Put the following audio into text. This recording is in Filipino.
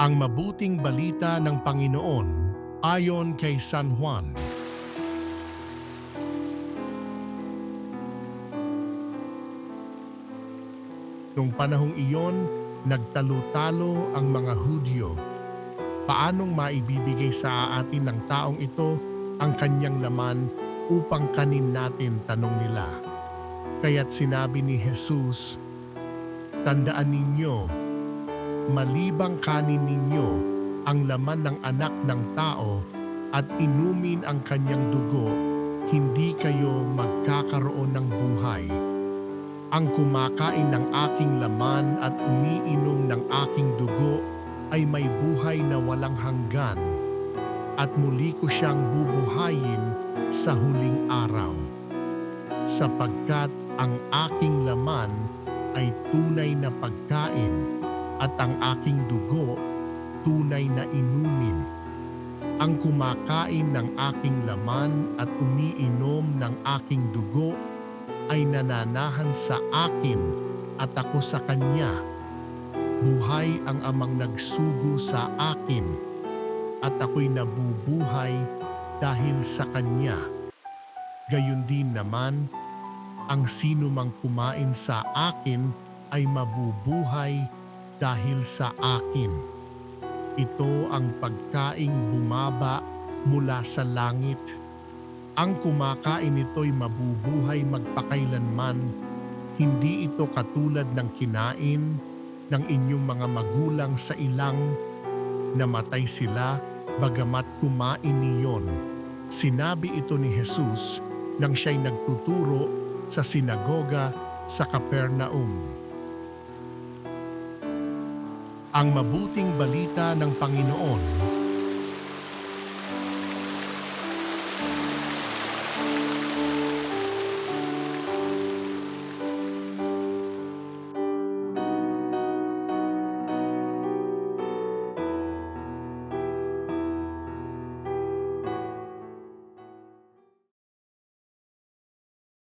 Ang mabuting balita ng Panginoon ayon kay San Juan. Nung panahong iyon, nagtalo-talo ang mga Hudyo. Paanong maibibigay sa atin ng taong ito ang kanyang laman upang kanin natin, tanong nila. Kaya't sinabi ni Jesus, "Tandaan ninyo, malibang kanin ninyo ang laman ng anak ng tao at inumin ang kanyang dugo, hindi kayo magkakaroon ng buhay. Ang kumakain ng aking laman at umiinom ng aking dugo ay may buhay na walang hanggan, at muli ko siyang bubuhayin sa huling araw. Sapagkat ang aking laman ay tunay na pagkain at ang aking dugo tunay na inumin. Ang kumakain ng aking laman at umiinom ng aking dugo ay nananahan sa akin at ako sa kanya. Buhay ang amang nagsugo sa akin at ako'y nabubuhay dahil sa kanya. Gayon din naman, ang sino mang kumain sa akin ay mabubuhay dahil sa akin. Ito ang pagkaing bumaba mula sa langit. Ang kumakain nito'y mabubuhay magpakailanman. Hindi ito katulad ng kinain ng inyong mga magulang sa ilang, namatay sila bagamat kumain niyon." Sinabi ito ni Jesus nang siya'y nagtuturo sa sinagoga sa Capernaum. Ang mabuting balita ng Panginoon